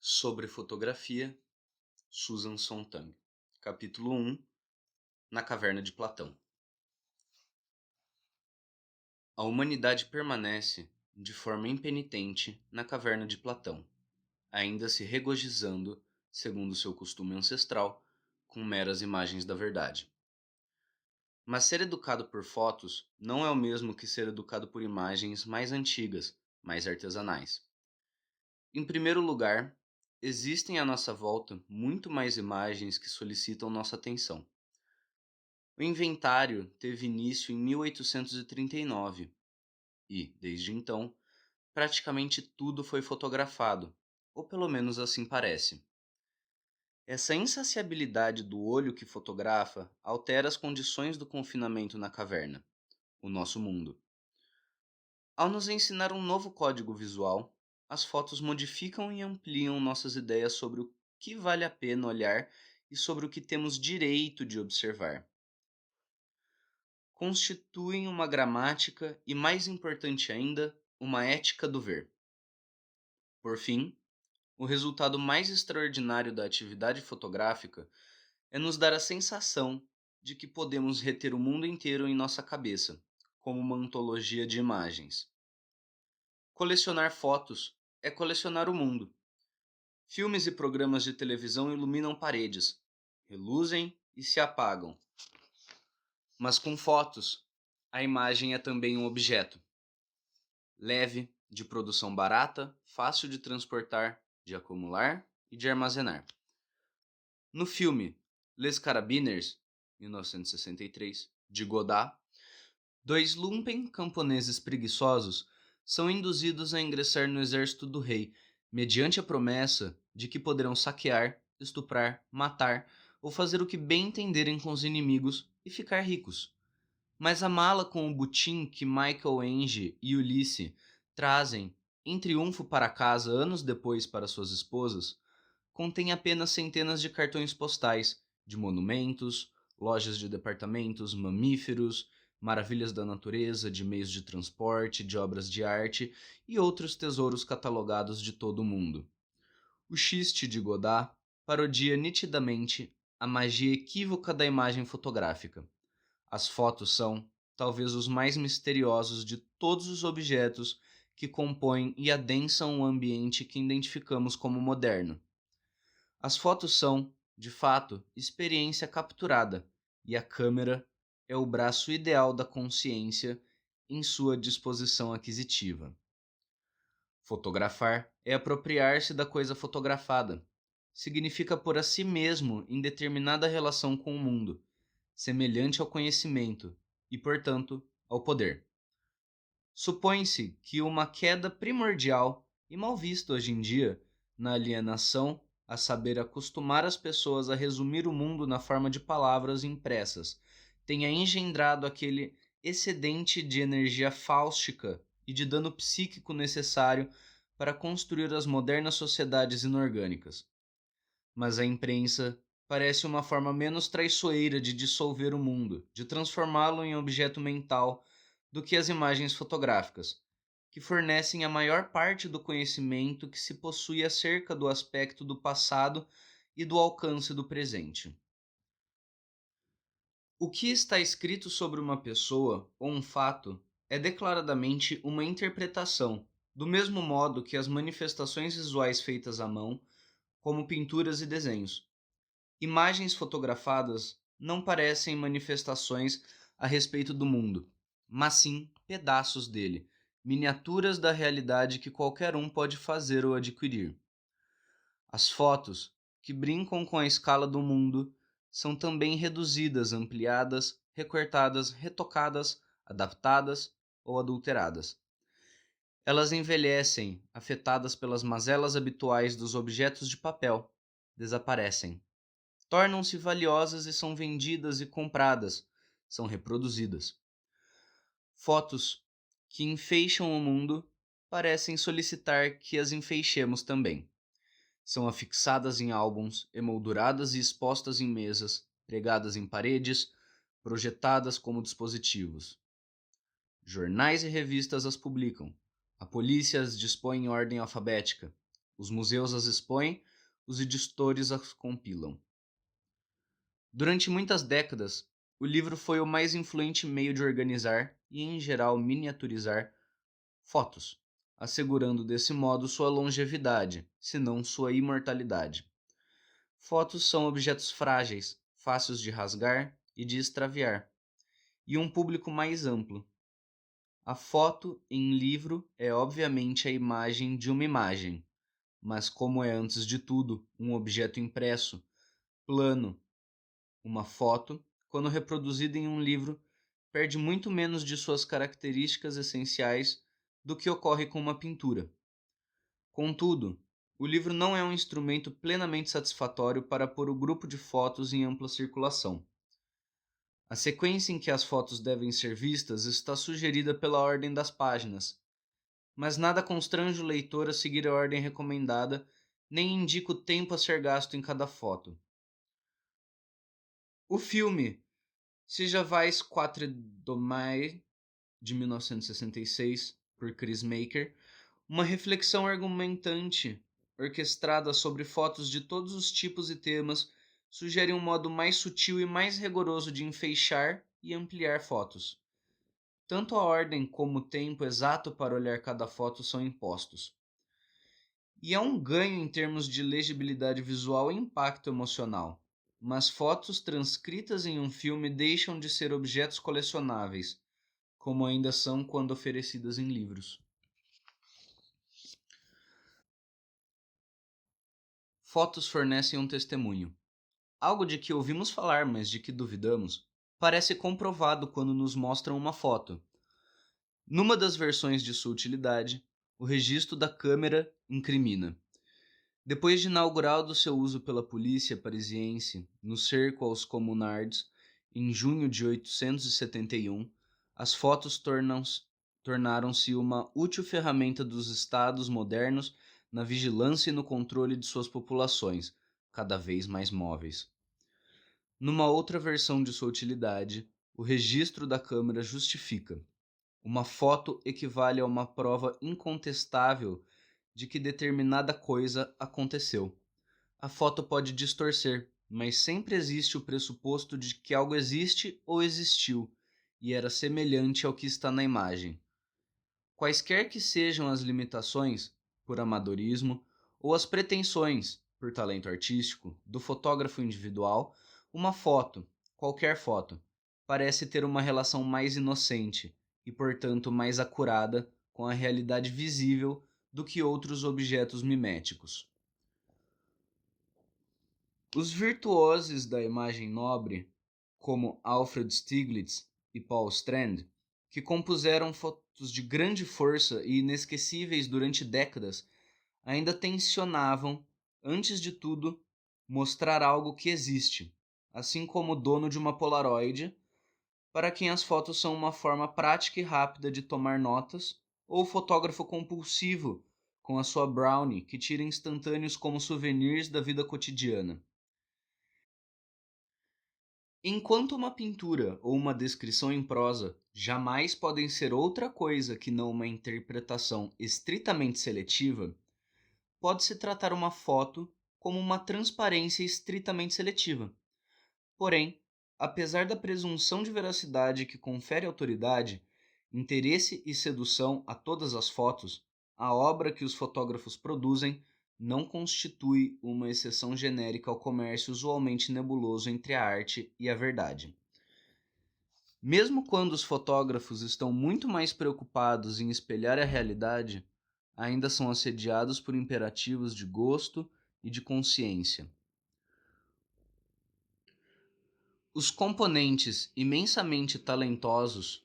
Sobre fotografia, Susan Sontag. Capítulo 1. Na caverna de Platão. A humanidade permanece, de forma impenitente, na caverna de Platão, ainda se regozijando, segundo seu costume ancestral, com meras imagens da verdade. Mas ser educado por fotos não é o mesmo que ser educado por imagens mais antigas, mais artesanais. Em primeiro lugar, existem à nossa volta muito mais imagens que solicitam nossa atenção. O inventário teve início em 1839 e, desde então, praticamente tudo foi fotografado, ou pelo menos assim parece. Essa insaciabilidade do olho que fotografa altera as condições do confinamento na caverna, o nosso mundo. Ao nos ensinar um novo código visual, as fotos modificam e ampliam nossas ideias sobre o que vale a pena olhar e sobre o que temos direito de observar. Constituem uma gramática e, mais importante ainda, uma ética do ver. Por fim, o resultado mais extraordinário da atividade fotográfica é nos dar a sensação de que podemos reter o mundo inteiro em nossa cabeça, como uma antologia de imagens. Colecionar fotos é colecionar o mundo. Filmes e programas de televisão iluminam paredes, reluzem e se apagam. Mas com fotos, a imagem é também um objeto. Leve, de produção barata, fácil de transportar, de acumular e de armazenar. No filme Les Carabiners, 1963, de Godard, dois lumpen camponeses preguiçosos são induzidos a ingressar no exército do rei, mediante a promessa de que poderão saquear, estuprar, matar ou fazer o que bem entenderem com os inimigos e ficar ricos. Mas a mala com o butim que Michael Enge e Ulisse trazem em triunfo para casa anos depois para suas esposas contém apenas centenas de cartões postais de monumentos, lojas de departamentos, mamíferos, maravilhas da natureza, de meios de transporte, de obras de arte e outros tesouros catalogados de todo o mundo. O xiste de Godard parodia nitidamente a magia equívoca da imagem fotográfica. As fotos são, talvez, os mais misteriosos de todos os objetos que compõem e adensam o ambiente que identificamos como moderno. As fotos são, de fato, experiência capturada, e a câmera é o braço ideal da consciência em sua disposição aquisitiva. Fotografar é apropriar-se da coisa fotografada. Significa pôr a si mesmo em determinada relação com o mundo, semelhante ao conhecimento e, portanto, ao poder. Supõe-se que uma queda primordial, e mal vista hoje em dia, na alienação, a saber acostumar as pessoas a resumir o mundo na forma de palavras impressas, tenha engendrado aquele excedente de energia fáustica e de dano psíquico necessário para construir as modernas sociedades inorgânicas. Mas a imprensa parece uma forma menos traiçoeira de dissolver o mundo, de transformá-lo em objeto mental, do que as imagens fotográficas, que fornecem a maior parte do conhecimento que se possui acerca do aspecto do passado e do alcance do presente. O que está escrito sobre uma pessoa ou um fato é declaradamente uma interpretação, do mesmo modo que as manifestações visuais feitas à mão, como pinturas e desenhos. Imagens fotografadas não parecem manifestações a respeito do mundo, mas sim pedaços dele, miniaturas da realidade que qualquer um pode fazer ou adquirir. As fotos, que brincam com a escala do mundo, são também reduzidas, ampliadas, recortadas, retocadas, adaptadas ou adulteradas. Elas envelhecem, afetadas pelas mazelas habituais dos objetos de papel, desaparecem. Tornam-se valiosas e são vendidas e compradas, são reproduzidas. Fotos que enfeixam o mundo parecem solicitar que as enfeixemos também. São afixadas em álbuns, emolduradas e expostas em mesas, pregadas em paredes, projetadas como dispositivos. Jornais e revistas as publicam. A polícia as dispõe em ordem alfabética. Os museus as expõem, os editores as compilam. Durante muitas décadas, o livro foi o mais influente meio de organizar e, em geral, miniaturizar fotos, assegurando desse modo sua longevidade, se não sua imortalidade. Fotos são objetos frágeis, fáceis de rasgar e de extraviar, e um público mais amplo. A foto em livro é obviamente a imagem de uma imagem, mas como é antes de tudo um objeto impresso, plano, uma foto, quando reproduzida em um livro, perde muito menos de suas características essenciais do que ocorre com uma pintura. Contudo, o livro não é um instrumento plenamente satisfatório para pôr o grupo de fotos em ampla circulação. A sequência em que as fotos devem ser vistas está sugerida pela ordem das páginas, mas nada constrange o leitor a seguir a ordem recomendada, nem indica o tempo a ser gasto em cada foto. O filme Seja Vais Quatre Domain, de 1966, por Chris Maker, uma reflexão argumentante orquestrada sobre fotos de todos os tipos e temas, sugere um modo mais sutil e mais rigoroso de enfeixar e ampliar fotos. Tanto a ordem como o tempo exato para olhar cada foto são impostos. E é um ganho em termos de legibilidade visual e impacto emocional. Mas fotos transcritas em um filme deixam de ser objetos colecionáveis, como ainda são quando oferecidas em livros. Fotos fornecem um testemunho. Algo de que ouvimos falar, mas de que duvidamos, parece comprovado quando nos mostram uma foto. Numa das versões de sua utilidade, o registro da câmera incrimina. Depois de inaugural do seu uso pela polícia parisiense no cerco aos Communards, em junho de 871, as fotos tornaram-se uma útil ferramenta dos estados modernos na vigilância e no controle de suas populações, cada vez mais móveis. Numa outra versão de sua utilidade, o registro da câmera justifica. Uma foto equivale a uma prova incontestável de que determinada coisa aconteceu. A foto pode distorcer, mas sempre existe o pressuposto de que algo existe ou existiu e era semelhante ao que está na imagem. Quaisquer que sejam as limitações, por amadorismo, ou as pretensões, por talento artístico, do fotógrafo individual, uma foto, qualquer foto, parece ter uma relação mais inocente e, portanto, mais acurada com a realidade visível do que outros objetos miméticos. Os virtuosos da imagem nobre, como Alfred Stieglitz e Paul Strand, que compuseram fotos de grande força e inesquecíveis durante décadas, ainda tensionavam, antes de tudo, mostrar algo que existe, assim como o dono de uma Polaroid, para quem as fotos são uma forma prática e rápida de tomar notas, ou o fotógrafo compulsivo, com a sua Brownie, que tira instantâneos como souvenirs da vida cotidiana. Enquanto uma pintura ou uma descrição em prosa jamais podem ser outra coisa que não uma interpretação estritamente seletiva, pode-se tratar uma foto como uma transparência estritamente seletiva. Porém, apesar da presunção de veracidade que confere autoridade, interesse e sedução a todas as fotos, a obra que os fotógrafos produzem não constitui uma exceção genérica ao comércio usualmente nebuloso entre a arte e a verdade. Mesmo quando os fotógrafos estão muito mais preocupados em espelhar a realidade, ainda são assediados por imperativos de gosto e de consciência. Os componentes imensamente talentosos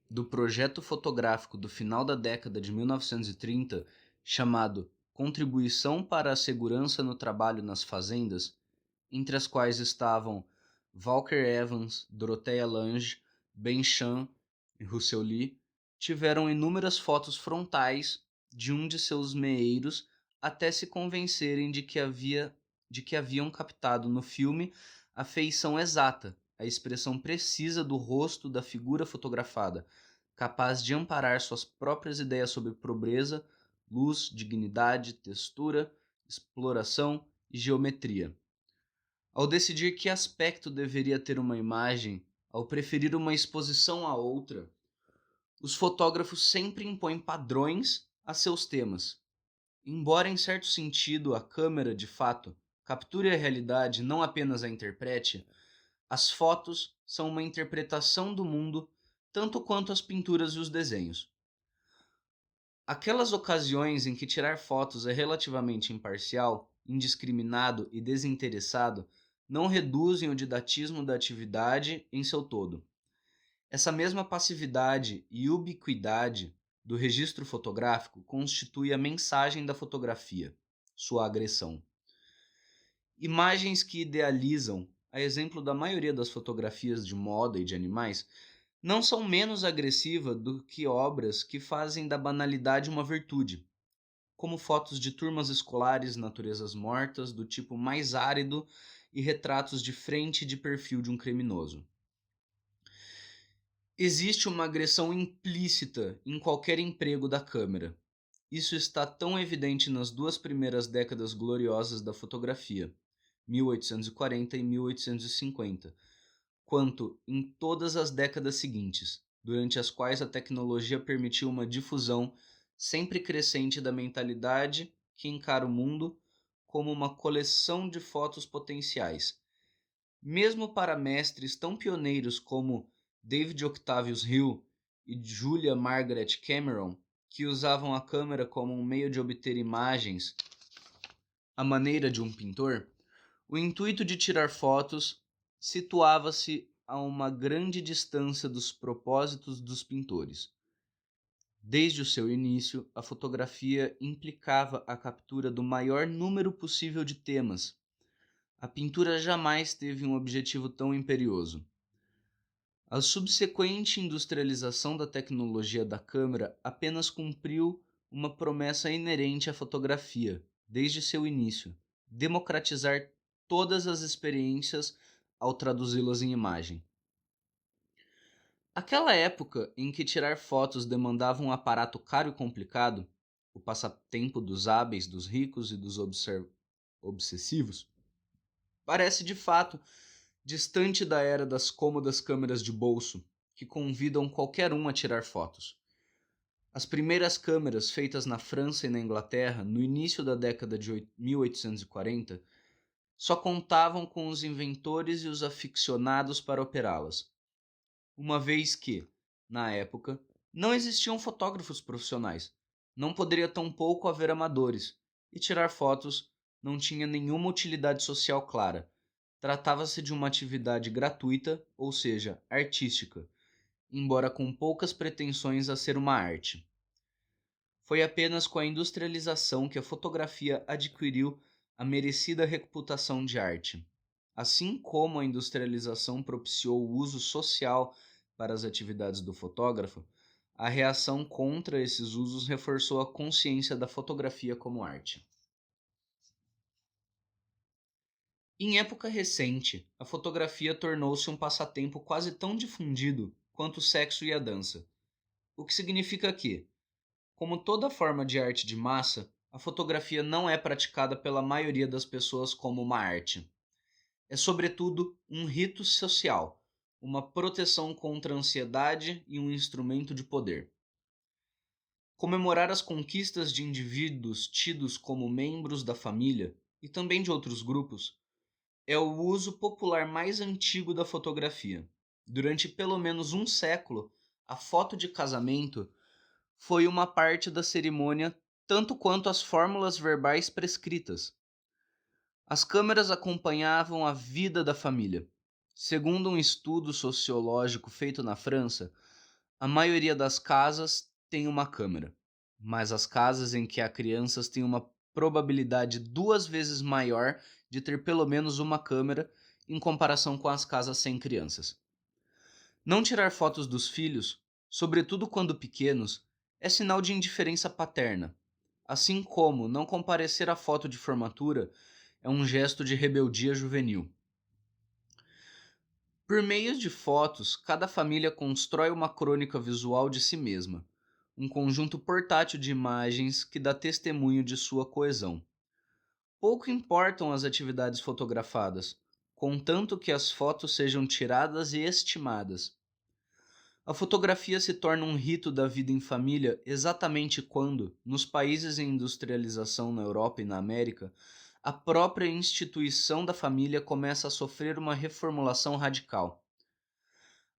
do projeto fotográfico do final da década de 1930, chamado Contribuição para a Segurança no Trabalho nas Fazendas, entre as quais estavam Walker Evans, Dorothea Lange, Ben Shahn e Russell Lee, tiveram inúmeras fotos frontais de um de seus meeiros até se convencerem de que haviam captado no filme a feição exata, a expressão precisa do rosto da figura fotografada, capaz de amparar suas próprias ideias sobre pobreza, luz, dignidade, textura, exploração e geometria. Ao decidir que aspecto deveria ter uma imagem, ao preferir uma exposição a outra, os fotógrafos sempre impõem padrões a seus temas. Embora, em certo sentido, a câmera, de fato, capture a realidade, não apenas a interprete, as fotos são uma interpretação do mundo tanto quanto as pinturas e os desenhos. Aquelas ocasiões em que tirar fotos é relativamente imparcial, indiscriminado e desinteressado não reduzem o didatismo da atividade em seu todo. Essa mesma passividade e ubiquidade do registro fotográfico constitui a mensagem da fotografia, sua agressão. Imagens que idealizam, a exemplo da maioria das fotografias de moda e de animais, não são menos agressivas do que obras que fazem da banalidade uma virtude, como fotos de turmas escolares, naturezas mortas, do tipo mais árido e retratos de frente e de perfil de um criminoso. Existe uma agressão implícita em qualquer emprego da câmera. Isso está tão evidente nas duas primeiras décadas gloriosas da fotografia, 1840 e 1850, quanto em todas as décadas seguintes, durante as quais a tecnologia permitiu uma difusão sempre crescente da mentalidade que encara o mundo como uma coleção de fotos potenciais. Mesmo para mestres tão pioneiros como David Octavius Hill e Julia Margaret Cameron, que usavam a câmera como um meio de obter imagens à maneira de um pintor, o intuito de tirar fotos situava-se a uma grande distância dos propósitos dos pintores. Desde o seu início, a fotografia implicava a captura do maior número possível de temas. A pintura jamais teve um objetivo tão imperioso. A subsequente industrialização da tecnologia da câmera apenas cumpriu uma promessa inerente à fotografia, desde seu início: democratizar todas as experiências ao traduzi-las em imagem. Aquela época em que tirar fotos demandava um aparato caro e complicado, o passatempo dos hábeis, dos ricos e dos obsessivos, parece de fato distante da era das cômodas câmeras de bolso, que convidam qualquer um a tirar fotos. As primeiras câmeras feitas na França e na Inglaterra, no início da década de 1840, só contavam com os inventores e os aficionados para operá-las, uma vez que, na época, não existiam fotógrafos profissionais, não poderia tampouco haver amadores, e tirar fotos não tinha nenhuma utilidade social clara. Tratava-se de uma atividade gratuita, ou seja, artística, embora com poucas pretensões a ser uma arte. Foi apenas com a industrialização que a fotografia adquiriu a merecida reputação de arte. Assim como a industrialização propiciou o uso social para as atividades do fotógrafo, a reação contra esses usos reforçou a consciência da fotografia como arte. Em época recente, a fotografia tornou-se um passatempo quase tão difundido quanto o sexo e a dança, o que significa que, como toda forma de arte de massa, a fotografia não é praticada pela maioria das pessoas como uma arte. É, sobretudo, um rito social, uma proteção contra a ansiedade e um instrumento de poder. Comemorar as conquistas de indivíduos tidos como membros da família e também de outros grupos é o uso popular mais antigo da fotografia. Durante pelo menos um século, a foto de casamento foi uma parte da cerimônia tanto quanto as fórmulas verbais prescritas. As câmeras acompanhavam a vida da família. Segundo um estudo sociológico feito na França, a maioria das casas tem uma câmera, mas as casas em que há crianças têm uma probabilidade 2 vezes maior de ter pelo menos uma câmera em comparação com as casas sem crianças. Não tirar fotos dos filhos, sobretudo quando pequenos, é sinal de indiferença paterna, assim como não comparecer à foto de formatura é um gesto de rebeldia juvenil. Por meio de fotos, cada família constrói uma crônica visual de si mesma, um conjunto portátil de imagens que dá testemunho de sua coesão. Pouco importam as atividades fotografadas, contanto que as fotos sejam tiradas e estimadas. A fotografia se torna um rito da vida em família exatamente quando, nos países em industrialização na Europa e na América, a própria instituição da família começa a sofrer uma reformulação radical.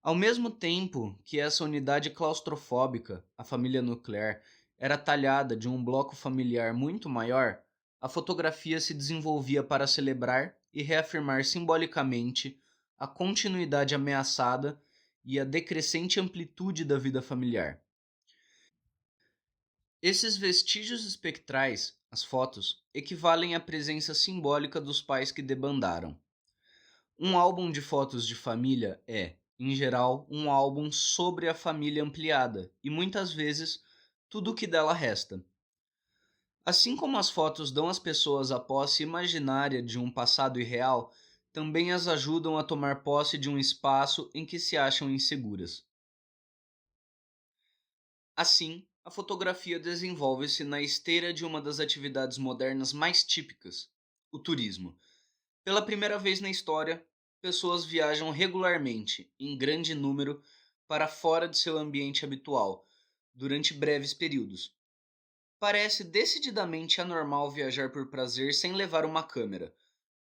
Ao mesmo tempo que essa unidade claustrofóbica, a família nuclear, era talhada de um bloco familiar muito maior, a fotografia se desenvolvia para celebrar e reafirmar simbolicamente a continuidade ameaçada e a decrescente amplitude da vida familiar. Esses vestígios espectrais, as fotos, equivalem à presença simbólica dos pais que debandaram. Um álbum de fotos de família é, em geral, um álbum sobre a família ampliada e muitas vezes tudo o que dela resta. Assim como as fotos dão às pessoas a posse imaginária de um passado irreal, também as ajudam a tomar posse de um espaço em que se acham inseguras. Assim, a fotografia desenvolve-se na esteira de uma das atividades modernas mais típicas, o turismo. Pela primeira vez na história, pessoas viajam regularmente, em grande número, para fora de seu ambiente habitual, durante breves períodos. Parece decididamente anormal viajar por prazer sem levar uma câmera.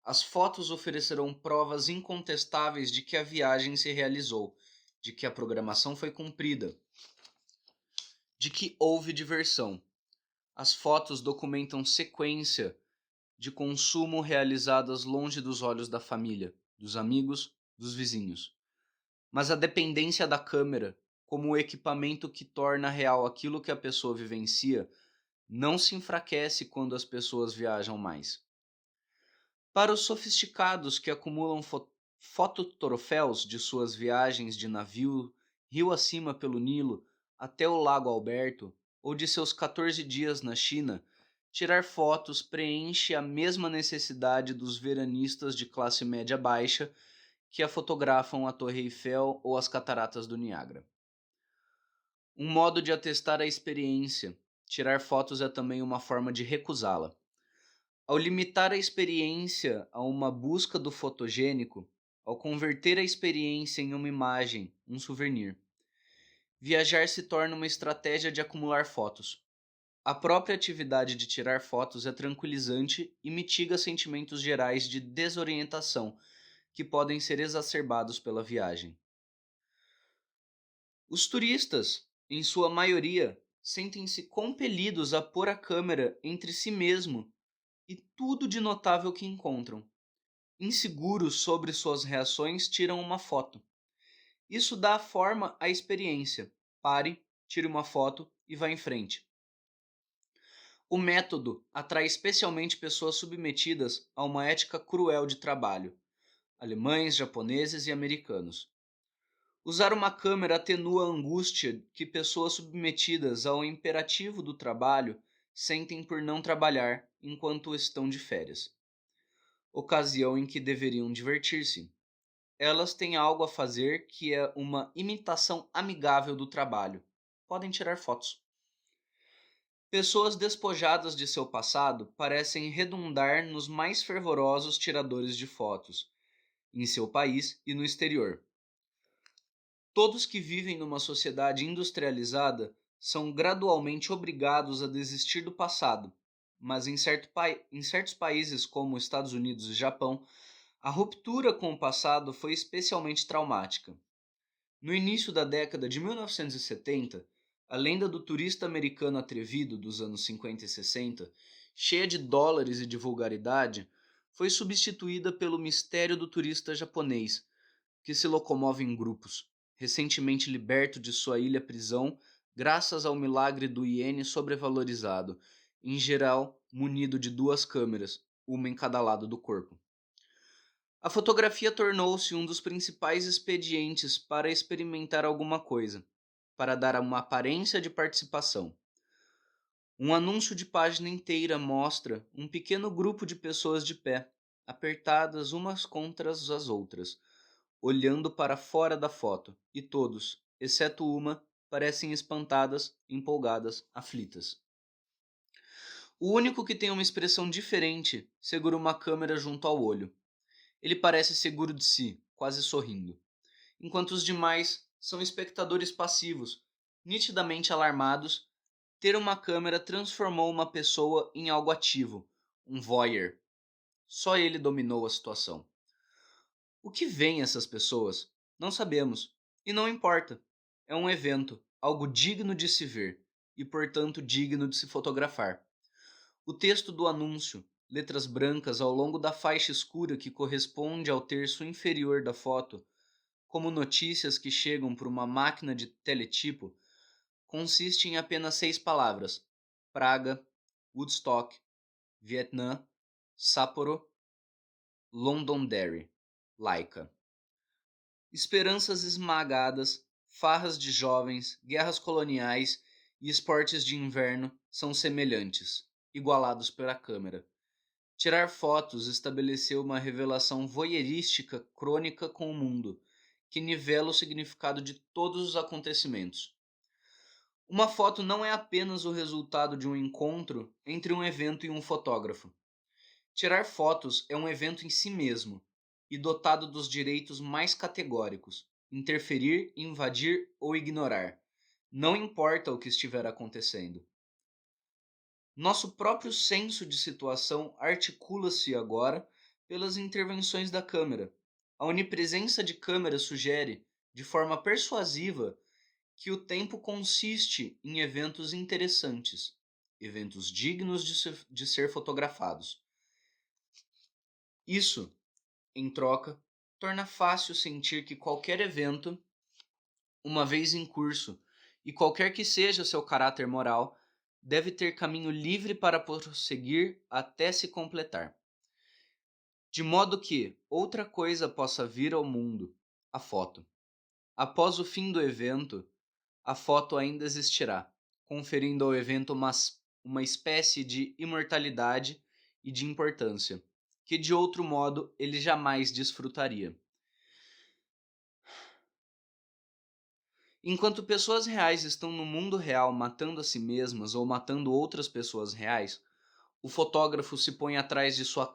As fotos oferecerão provas incontestáveis de que a viagem se realizou, de que a programação foi cumprida, de que houve diversão. As fotos documentam sequência de consumo realizadas longe dos olhos da família, dos amigos, dos vizinhos. Mas a dependência da câmera, como o equipamento que torna real aquilo que a pessoa vivencia, não se enfraquece quando as pessoas viajam mais. Para os sofisticados que acumulam fototroféus de suas viagens de navio rio acima pelo Nilo até o Lago Alberto, ou de seus 14 dias na China, tirar fotos preenche a mesma necessidade dos veranistas de classe média baixa que a fotografam a Torre Eiffel ou as Cataratas do Niágara. Um modo de atestar a experiência, tirar fotos é também uma forma de recusá-la. Ao limitar a experiência a uma busca do fotogênico, ao converter a experiência em uma imagem, um souvenir, viajar se torna uma estratégia de acumular fotos. A própria atividade de tirar fotos é tranquilizante e mitiga sentimentos gerais de desorientação que podem ser exacerbados pela viagem. Os turistas, em sua maioria, sentem-se compelidos a pôr a câmera entre si mesmo e tudo de notável que encontram. Inseguros sobre suas reações, tiram uma foto. Isso dá forma à experiência. Pare, tire uma foto e vá em frente. O método atrai especialmente pessoas submetidas a uma ética cruel de trabalho, alemães, japoneses e americanos. Usar uma câmera atenua a angústia que pessoas submetidas ao imperativo do trabalho sentem por não trabalhar enquanto estão de férias, ocasião em que deveriam divertir-se. Elas têm algo a fazer que é uma imitação amigável do trabalho. Podem tirar fotos. Pessoas despojadas de seu passado parecem redundar nos mais fervorosos tiradores de fotos, em seu país e no exterior. Todos que vivem numa sociedade industrializada são gradualmente obrigados a desistir do passado, mas em certos países como Estados Unidos e Japão, a ruptura com o passado foi especialmente traumática. No início da década de 1970, a lenda do turista americano atrevido dos anos 50 e 60, cheia de dólares e de vulgaridade, foi substituída pelo mistério do turista japonês, que se locomove em grupos, recentemente liberto de sua ilha-prisão graças ao milagre do iene sobrevalorizado, em geral munido de duas câmeras, uma em cada lado do corpo. A fotografia tornou-se um dos principais expedientes para experimentar alguma coisa, para dar uma aparência de participação. Um anúncio de página inteira mostra um pequeno grupo de pessoas de pé, apertadas umas contra as outras, olhando para fora da foto, e todos, exceto uma, parecem espantadas, empolgadas, aflitas. O único que tem uma expressão diferente segura uma câmera junto ao olho. Ele parece seguro de si, quase sorrindo, enquanto os demais são espectadores passivos, nitidamente alarmados. Ter uma câmera transformou uma pessoa em algo ativo, um voyeur. Só ele dominou a situação. O que veem essas pessoas? Não sabemos. E não importa. É um evento, algo digno de se ver e, portanto, digno de se fotografar. O texto do anúncio, letras brancas ao longo da faixa escura que corresponde ao terço inferior da foto, como notícias que chegam por uma máquina de teletipo, consiste em apenas 6 palavras: Praga, Woodstock, Vietnã, Sapporo, Londonderry, Laika. Esperanças esmagadas, farras de jovens, guerras coloniais e esportes de inverno são semelhantes, igualados pela câmera. Tirar fotos estabeleceu uma revelação voyeurística crônica com o mundo, que nivela o significado de todos os acontecimentos. Uma foto não é apenas o resultado de um encontro entre um evento e um fotógrafo. Tirar fotos é um evento em si mesmo e dotado dos direitos mais categóricos: interferir, invadir ou ignorar. Não importa o que estiver acontecendo. Nosso próprio senso de situação articula-se agora pelas intervenções da câmera. A onipresença de câmera sugere, de forma persuasiva, que o tempo consiste em eventos interessantes, eventos dignos de ser fotografados. Isso, em troca, torna fácil sentir que qualquer evento, uma vez em curso, e qualquer que seja seu caráter moral, deve ter caminho livre para prosseguir até se completar. De modo que outra coisa possa vir ao mundo, a foto. Após o fim do evento, a foto ainda existirá, conferindo ao evento uma espécie de imortalidade e de importância, que de outro modo ele jamais desfrutaria. Enquanto pessoas reais estão no mundo real matando a si mesmas ou matando outras pessoas reais, o fotógrafo se põe atrás de sua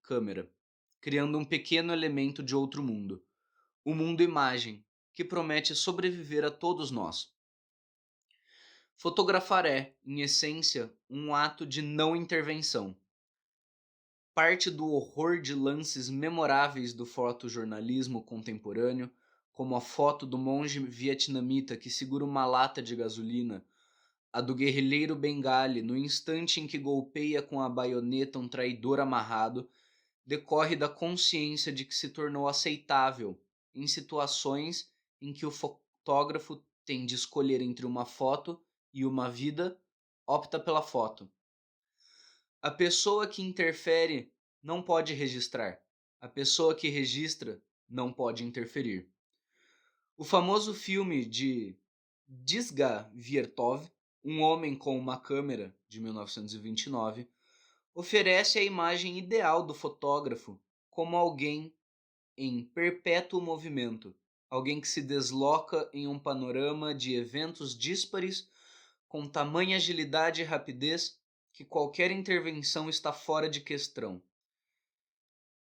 câmera, criando um pequeno elemento de outro mundo, o mundo imagem, que promete sobreviver a todos nós. Fotografar é, em essência, um ato de não intervenção. Parte do horror de lances memoráveis do fotojornalismo contemporâneo, como a foto do monge vietnamita que segura uma lata de gasolina, a do guerrilheiro bengali no instante em que golpeia com a baioneta um traidor amarrado, decorre da consciência de que se tornou aceitável em situações em que o fotógrafo tem de escolher entre uma foto e uma vida, opta pela foto. A pessoa que interfere não pode registrar. A pessoa que registra não pode interferir. O famoso filme de Dziga Vertov, Um Homem com uma Câmera, de 1929, oferece a imagem ideal do fotógrafo como alguém em perpétuo movimento, alguém que se desloca em um panorama de eventos díspares com tamanha agilidade e rapidez que qualquer intervenção está fora de questão.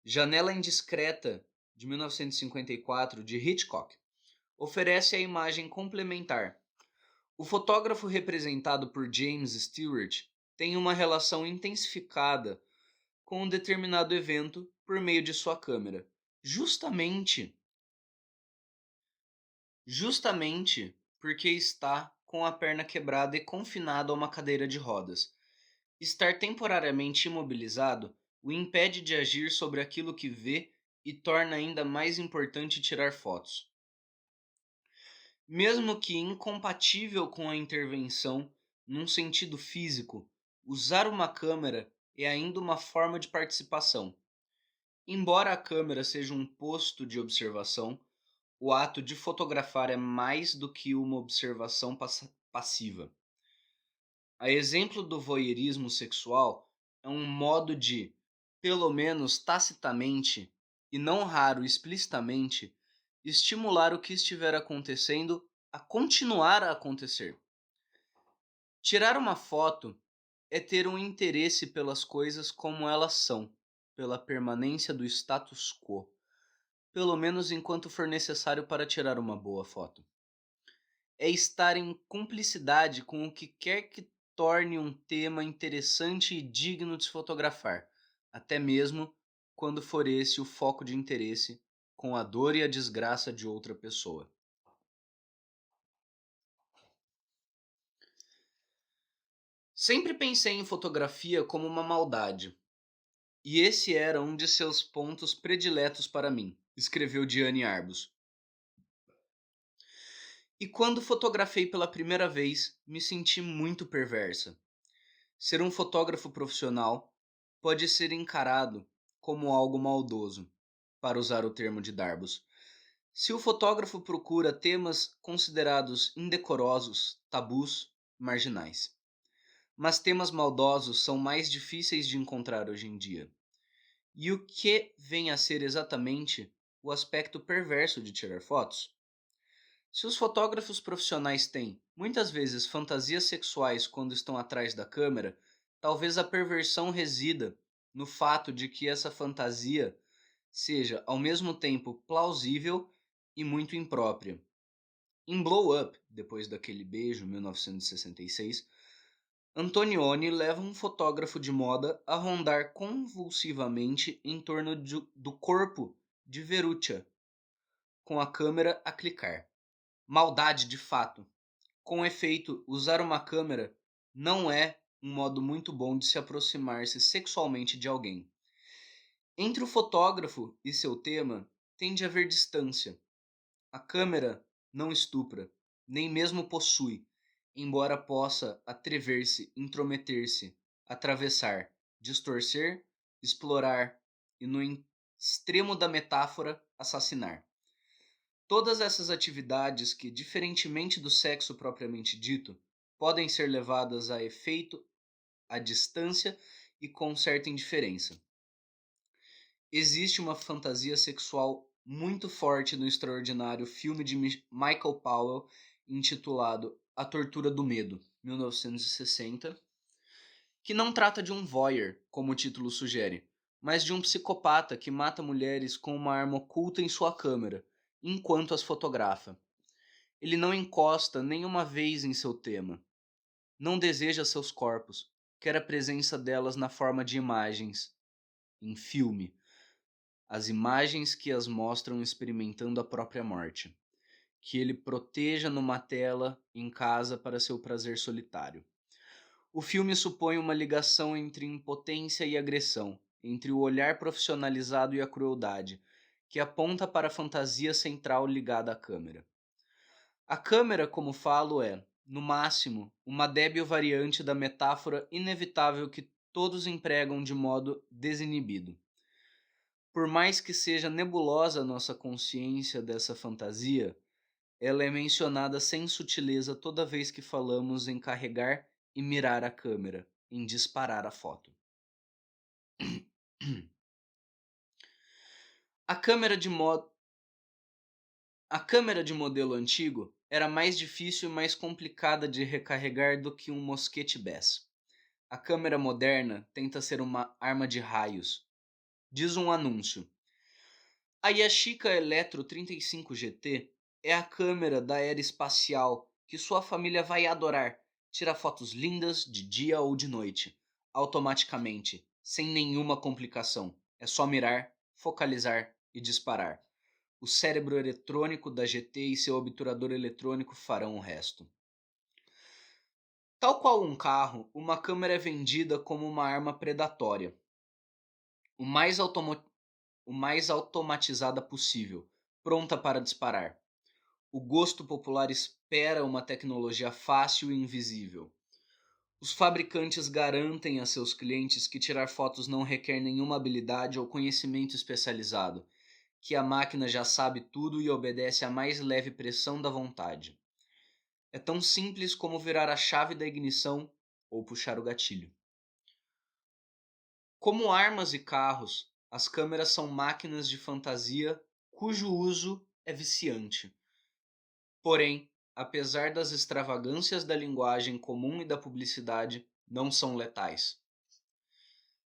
Janela Indiscreta, de 1954, de Hitchcock, oferece a imagem complementar. O fotógrafo representado por James Stewart tem uma relação intensificada com um determinado evento por meio de sua câmera, justamente porque está com a perna quebrada e confinado a uma cadeira de rodas. Estar temporariamente imobilizado o impede de agir sobre aquilo que vê e torna ainda mais importante tirar fotos. Mesmo que incompatível com a intervenção num sentido físico, usar uma câmera é ainda uma forma de participação. Embora a câmera seja um posto de observação, o ato de fotografar é mais do que uma observação passiva. A exemplo do voyeurismo sexual, é um modo de, pelo menos tacitamente, e não raro explicitamente, estimular o que estiver acontecendo a continuar a acontecer. Tirar uma foto é ter um interesse pelas coisas como elas são, pela permanência do status quo, pelo menos enquanto for necessário para tirar uma boa foto. É estar em cumplicidade com o que quer que torne um tema interessante e digno de se fotografar, até mesmo quando for esse o foco de interesse, com a dor e a desgraça de outra pessoa. Sempre pensei em fotografia como uma maldade, e esse era um de seus pontos prediletos para mim, escreveu Diane Arbus. E quando fotografei pela primeira vez, me senti muito perversa. Ser um fotógrafo profissional pode ser encarado como algo maldoso, para usar o termo de Darbus. Se o fotógrafo procura temas considerados indecorosos, tabus, marginais. Mas temas maldosos são mais difíceis de encontrar hoje em dia. E o que vem a ser exatamente o aspecto perverso de tirar fotos? Se os fotógrafos profissionais têm, muitas vezes, fantasias sexuais quando estão atrás da câmera, talvez a perversão resida no fato de que essa fantasia seja, ao mesmo tempo, plausível e muito imprópria. Em Blow Up, depois daquele beijo, 1966, Antonioni leva um fotógrafo de moda a rondar convulsivamente em torno do corpo de Veruccia, com a câmera a clicar. Maldade de fato. Com efeito, usar uma câmera não é um modo muito bom de se aproximar-se sexualmente de alguém. Entre o fotógrafo e seu tema, tem de haver distância. A câmera não estupra, nem mesmo possui, embora possa atrever-se, intrometer-se, atravessar, distorcer, explorar e, no extremo da metáfora, assassinar. Todas essas atividades que, diferentemente do sexo propriamente dito, podem ser levadas a efeito à distância e com certa indiferença. Existe uma fantasia sexual muito forte no extraordinário filme de Michael Powell intitulado A Tortura do Medo, 1960, que não trata de um voyeur, como o título sugere, mas de um psicopata que mata mulheres com uma arma oculta em sua câmera, enquanto as fotografa. Ele não encosta nenhuma vez em seu tema. Não deseja seus corpos, quer a presença delas na forma de imagens, em filme. As imagens que as mostram experimentando a própria morte. Que ele proteja numa tela em casa para seu prazer solitário. O filme supõe uma ligação entre impotência e agressão, entre o olhar profissionalizado e a crueldade, que aponta para a fantasia central ligada à câmera. A câmera, como falo, é, no máximo, uma débil variante da metáfora inevitável que todos empregam de modo desinibido. Por mais que seja nebulosa a nossa consciência dessa fantasia, ela é mencionada sem sutileza toda vez que falamos em carregar e mirar a câmera, em disparar a foto. A câmera de modelo antigo era mais difícil e mais complicada de recarregar do que um mosquete Bess. A câmera moderna tenta ser uma arma de raios. Diz um anúncio. A Yashica Electro 35 GT é a câmera da era espacial que sua família vai adorar. Tira fotos lindas de dia ou de noite, automaticamente, sem nenhuma complicação. É só mirar, focalizar e disparar. O cérebro eletrônico da GT e seu obturador eletrônico farão o resto. Tal qual um carro, uma câmera é vendida como uma arma predatória. O mais automatizada possível, pronta para disparar. O gosto popular espera uma tecnologia fácil e invisível. Os fabricantes garantem a seus clientes que tirar fotos não requer nenhuma habilidade ou conhecimento especializado, que a máquina já sabe tudo e obedece à mais leve pressão da vontade. É tão simples como virar a chave da ignição ou puxar o gatilho. Como armas e carros, as câmeras são máquinas de fantasia cujo uso é viciante. Porém, apesar das extravagâncias da linguagem comum e da publicidade, não são letais.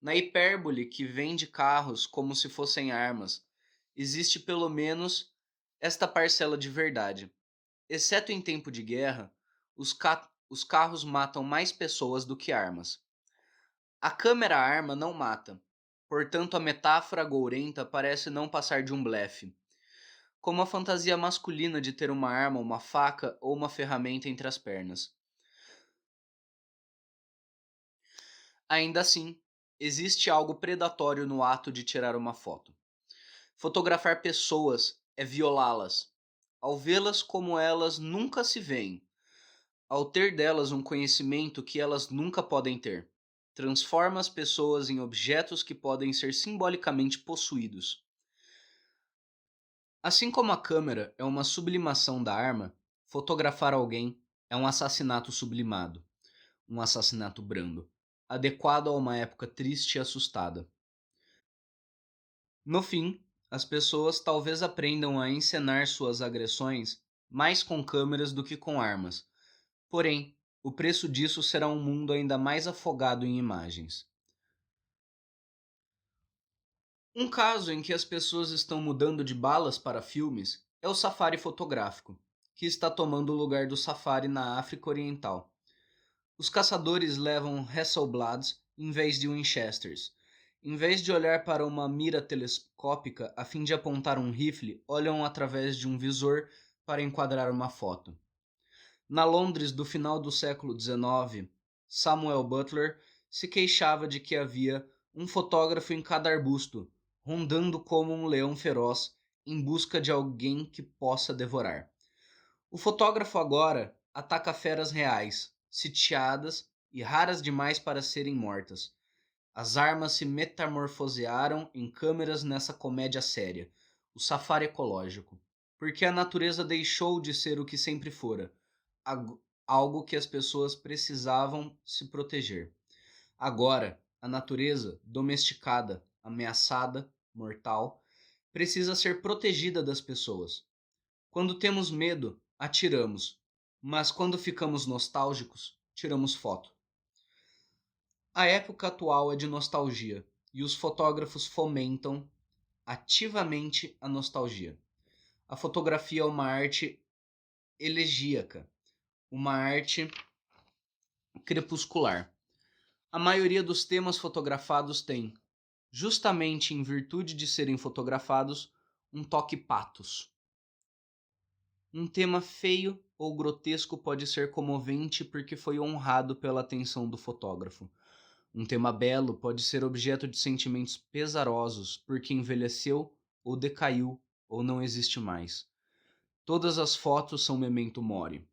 Na hipérbole que vende carros como se fossem armas, existe pelo menos esta parcela de verdade. Exceto em tempo de guerra, os carros matam mais pessoas do que armas. A câmera-arma não mata, portanto a metáfora gourenta parece não passar de um blefe, como a fantasia masculina de ter uma arma, uma faca ou uma ferramenta entre as pernas. Ainda assim, existe algo predatório no ato de tirar uma foto. Fotografar pessoas é violá-las, ao vê-las como elas nunca se veem, ao ter delas um conhecimento que elas nunca podem ter. Transforma as pessoas em objetos que podem ser simbolicamente possuídos. Assim como a câmera é uma sublimação da arma, fotografar alguém é um assassinato sublimado, um assassinato brando, adequado a uma época triste e assustada. No fim, as pessoas talvez aprendam a encenar suas agressões mais com câmeras do que com armas. Porém, o preço disso será um mundo ainda mais afogado em imagens. Um caso em que as pessoas estão mudando de balas para filmes é o safari fotográfico, que está tomando o lugar do safari na África Oriental. Os caçadores levam Hasselblads em vez de Winchesters. Em vez de olhar para uma mira telescópica a fim de apontar um rifle, olham através de um visor para enquadrar uma foto. Na Londres do final do século XIX, Samuel Butler se queixava de que havia um fotógrafo em cada arbusto, rondando como um leão feroz em busca de alguém que possa devorar. O fotógrafo agora ataca feras reais, sitiadas e raras demais para serem mortas. As armas se metamorfosearam em câmeras nessa comédia séria, o safari ecológico, porque a natureza deixou de ser o que sempre fora, algo que as pessoas precisavam se proteger. Agora, a natureza, domesticada, ameaçada, mortal, precisa ser protegida das pessoas. Quando temos medo, atiramos, mas quando ficamos nostálgicos, tiramos foto. A época atual é de nostalgia, e os fotógrafos fomentam ativamente a nostalgia. A fotografia é uma arte elegíaca, uma arte crepuscular. A maioria dos temas fotografados tem, justamente em virtude de serem fotografados, um toque patos. Um tema feio ou grotesco pode ser comovente porque foi honrado pela atenção do fotógrafo. Um tema belo pode ser objeto de sentimentos pesarosos porque envelheceu ou decaiu ou não existe mais. Todas as fotos são memento mori.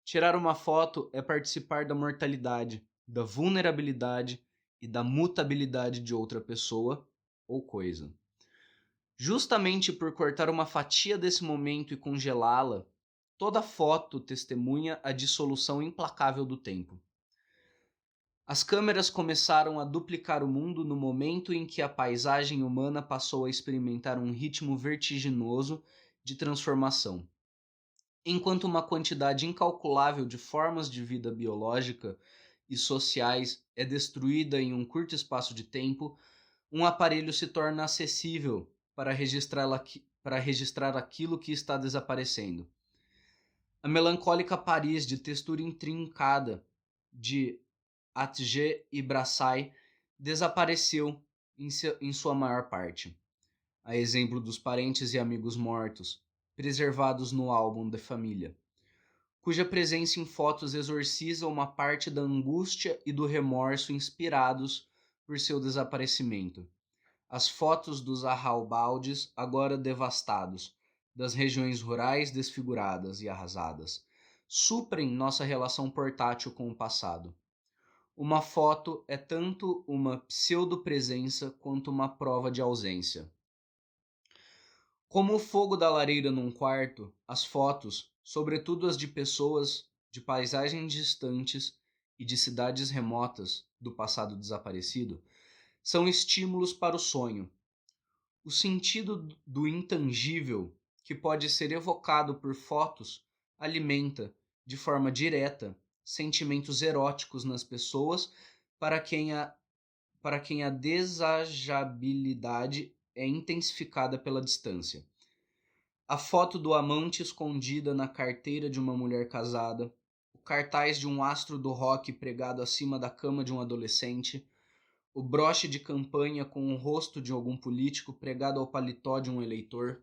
Tirar uma foto é participar da mortalidade, da vulnerabilidade e da mutabilidade de outra pessoa ou coisa. Justamente por cortar uma fatia desse momento e congelá-la, toda foto testemunha a dissolução implacável do tempo. As câmeras começaram a duplicar o mundo no momento em que a paisagem humana passou a experimentar um ritmo vertiginoso de transformação. Enquanto uma quantidade incalculável de formas de vida biológica e sociais é destruída em um curto espaço de tempo, um aparelho se torna acessível para registrar aquilo que está desaparecendo. A melancólica Paris de textura intrincada de Atget e Brassai desapareceu em sua maior parte, a exemplo dos parentes e amigos mortos, preservados no álbum de família, cuja presença em fotos exorciza uma parte da angústia e do remorso inspirados por seu desaparecimento. As fotos dos arralbaldes agora devastados, das regiões rurais desfiguradas e arrasadas, suprem nossa relação portátil com o passado. Uma foto é tanto uma pseudo-presença quanto uma prova de ausência. Como o fogo da lareira num quarto, as fotos, sobretudo as de pessoas, de paisagens distantes e de cidades remotas do passado desaparecido, são estímulos para o sonho. O sentido do intangível, que pode ser evocado por fotos, alimenta, de forma direta, sentimentos eróticos nas pessoas para quem a desejabilidade é intensificada pela distância. A foto do amante escondida na carteira de uma mulher casada, o cartaz de um astro do rock pregado acima da cama de um adolescente, o broche de campanha com o rosto de algum político pregado ao paletó de um eleitor,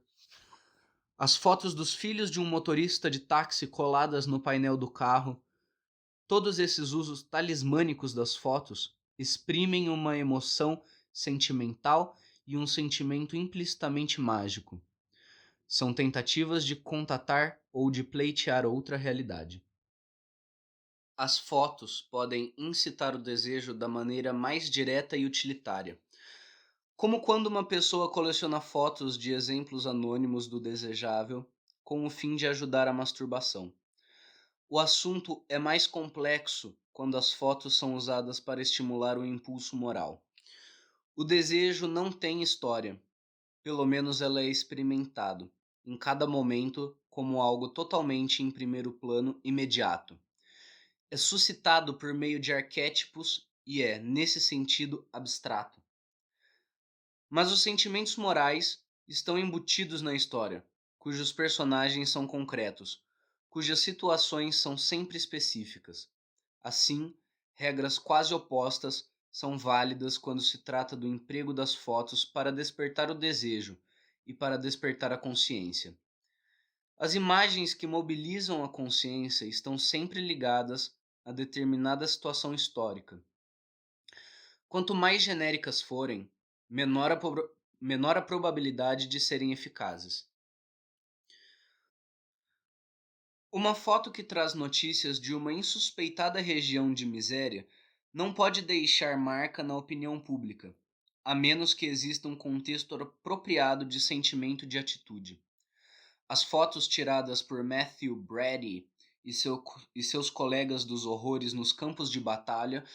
as fotos dos filhos de um motorista de táxi coladas no painel do carro. Todos esses usos talismânicos das fotos exprimem uma emoção sentimental e um sentimento implicitamente mágico. São tentativas de contatar ou de pleitear outra realidade. As fotos podem incitar o desejo da maneira mais direta e utilitária, como quando uma pessoa coleciona fotos de exemplos anônimos do desejável com o fim de ajudar a masturbação. O assunto é mais complexo quando as fotos são usadas para estimular o impulso moral. O desejo não tem história, pelo menos ela é experimentado, em cada momento, como algo totalmente em primeiro plano imediato. É suscitado por meio de arquétipos e é, nesse sentido, abstrato. Mas os sentimentos morais estão embutidos na história, cujos personagens são concretos, cujas situações são sempre específicas. Assim, regras quase opostas são válidas quando se trata do emprego das fotos para despertar o desejo e para despertar a consciência. As imagens que mobilizam a consciência estão sempre ligadas a determinada situação histórica. Quanto mais genéricas forem, menor a probabilidade de serem eficazes. Uma foto que traz notícias de uma insuspeitada região de miséria não pode deixar marca na opinião pública, a menos que exista um contexto apropriado de sentimento de atitude. As fotos tiradas por Matthew Brady e seus colegas dos horrores nos campos de batalha